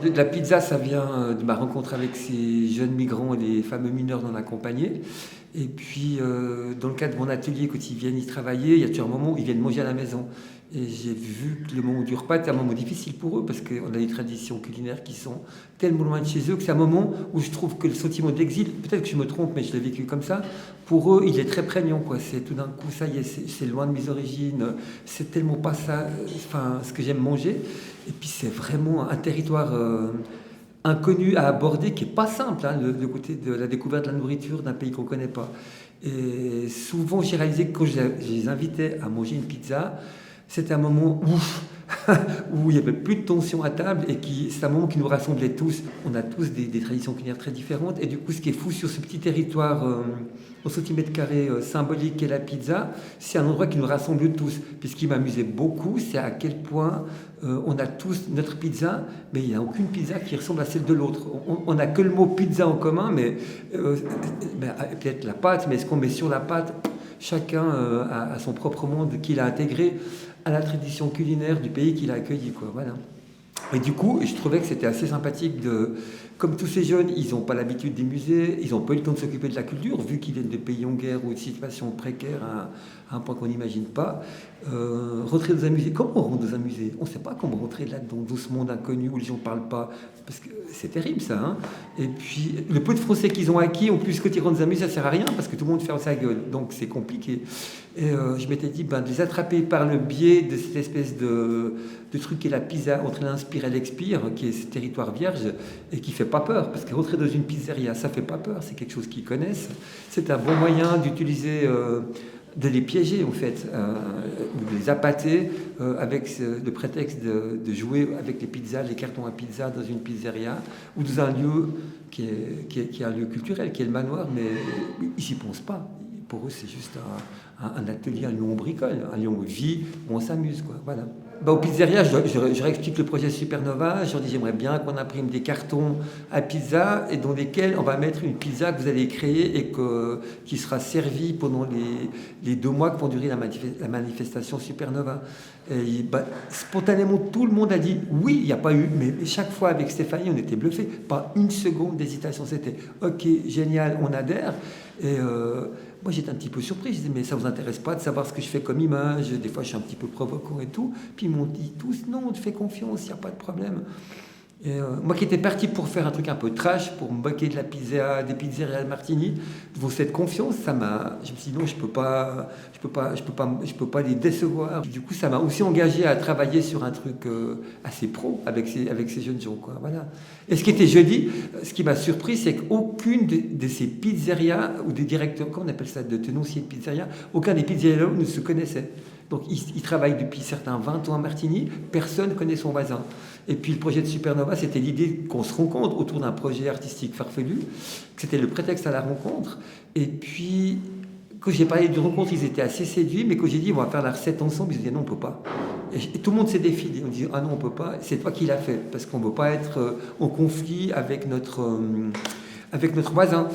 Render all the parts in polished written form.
De la pizza, ça vient de ma rencontre avec ces jeunes migrants et les fameux mineurs non accompagnés. Et puis, dans le cadre de mon atelier, quand ils viennent y travailler, il y a toujours un moment où ils viennent manger à la maison. Et j'ai vu que le moment du repas était un moment difficile pour eux, parce qu'on a des traditions culinaires qui sont tellement loin de chez eux que c'est un moment où je trouve que le sentiment d'exil, peut-être que je me trompe, mais je l'ai vécu comme ça, pour eux, il est très prégnant, quoi. C'est tout d'un coup, ça y est, c'est loin de mes origines, c'est tellement pas ça, enfin, ce que j'aime manger. Et puis c'est vraiment un territoire inconnu à aborder qui est pas simple, hein, le côté de la découverte de la nourriture d'un pays qu'on connaît pas. Et souvent, j'ai réalisé que quand je les invitais à manger une pizza, c'était un moment où il n'y avait plus de tension à table et c'est un moment qui nous rassemblait tous. On a tous des traditions culinaires très différentes. Et du coup, ce qui est fou sur ce petit territoire au centimètre carré symbolique qu'est la pizza, c'est un endroit qui nous rassemble tous. Puis ce qui m'amusait beaucoup, c'est à quel point on a tous notre pizza, mais il n'y a aucune pizza qui ressemble à celle de l'autre. On n'a que le mot pizza en commun, mais peut-être la pâte, mais ce qu'on met sur la pâte, chacun a son propre monde qu'il a intégré à la tradition culinaire du pays qu'il a accueilli, quoi. Voilà. Et du coup, je trouvais que c'était assez sympathique comme tous ces jeunes, ils n'ont pas l'habitude des musées, ils n'ont pas eu le temps de s'occuper de la culture, vu qu'ils viennent de pays en guerre ou de situations précaires à un point qu'on n'imagine pas. Rentrer dans un musée, comment on rentre dans un musée? On ne sait pas comment rentrer là-dedans, dans ce monde inconnu où les gens ne parlent pas, parce que c'est terrible ça, hein. Et puis, le peu de français qu'ils ont acquis, en plus, quand ils rentrent dans un musée, ça ne sert à rien, parce que tout le monde ferme sa gueule, donc c'est compliqué. Et je m'étais dit, de les attraper par le biais de cette espèce de truc qu'est la pizza, entre l'inspire et l'expire, qui est ce territoire vierge, et qui fait pas peur, parce que rentrer dans une pizzeria, ça fait pas peur, c'est quelque chose qu'ils connaissent. C'est un bon moyen d'utiliser, de les piéger en fait, ou de les appâter avec le prétexte de jouer avec les pizzas, les cartons à pizza dans une pizzeria, ou dans un lieu qui est un lieu culturel, qui est le manoir, mais ils n'y pensent pas. Pour eux, c'est juste un atelier, un lieu où on bricole, un lieu où on vit, où on s'amuse, quoi. Voilà. Aux pizzerias, je réexplique le projet Supernova. Je leur dis, j'aimerais bien qu'on imprime des cartons à pizza et dans lesquels on va mettre une pizza que vous allez créer et qui sera servie pendant les 2 mois que vont durer la manifestation Supernova. Et, spontanément, tout le monde a dit oui, il n'y a pas eu, mais chaque fois avec Stéphanie, on était bluffés. Pas une seconde d'hésitation, c'était ok, génial, on adhère. Et moi, j'étais un petit peu surpris. Je disais, mais ça vous intéresse pas de savoir ce que je fais comme image? Des fois, je suis un petit peu provoquant et tout. Puis ils m'ont dit tous, non, on te fait confiance, il n'y a pas de problème. Et moi qui étais parti pour faire un truc un peu trash, pour me moquer de la pizza, des pizzerias de Martigny, devant cette confiance, je me suis dit non, je peux pas les décevoir. Du coup, ça m'a aussi engagé à travailler sur un truc assez pro avec ces jeunes gens, quoi. Voilà. Et ce qui était jeudi, ce qui m'a surpris, c'est qu'aucune de ces pizzerias ou des directeurs, comment on appelle ça, de tenanciers de pizzeria, aucun des pizzerias ne se connaissait. Donc ils travaillent depuis certains 20 ans à Martigny, personne ne connaît son voisin. Et puis le projet de Supernova, c'était l'idée qu'on se rencontre autour d'un projet artistique farfelu, que c'était le prétexte à la rencontre. Et puis, quand j'ai parlé de rencontre, ils étaient assez séduits, mais quand j'ai dit on va faire la recette ensemble, ils ont dit non, on ne peut pas. Et tout le monde s'est défilé. On dit ah non, on ne peut pas, c'est toi qui l'as fait, parce qu'on ne veut pas être en conflit avec notre voisin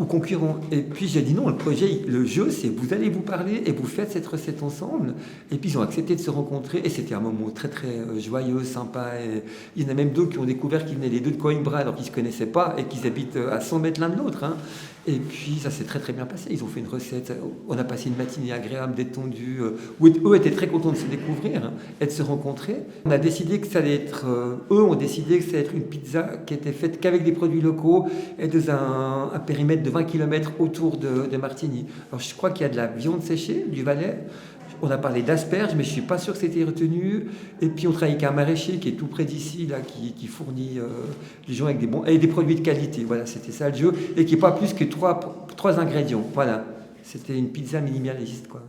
ou concurrents. Et puis j'ai dit non, le projet, le jeu, c'est vous allez vous parler et vous faites cette recette ensemble. Et puis ils ont accepté de se rencontrer et c'était un moment très très joyeux, sympa. Et il y en a même 2 qui ont découvert qu'ils venaient les 2 de Coimbra alors qu'ils ne se connaissaient pas et qu'ils habitent à 100 mètres l'un de l'autre, hein. Et puis ça s'est très très bien passé. Ils ont fait une recette, on a passé une matinée agréable, détendue, où eux étaient très contents de se découvrir, hein, et de se rencontrer. On a décidé que ça allait être, eux ont décidé que ça allait être une pizza qui était faite qu'avec des produits locaux et dans un périmètre de 20 km autour de Martigny. Alors je crois qu'il y a de la viande séchée, du Valais. On a parlé d'asperges, mais je ne suis pas sûr que c'était retenu. Et puis on travaille avec un maraîcher qui est tout près d'ici, là, qui fournit les gens avec des produits de qualité. Voilà, c'était ça le jeu. Et qui n'est pas plus que trois ingrédients. Voilà, c'était une pizza minimaliste, quoi.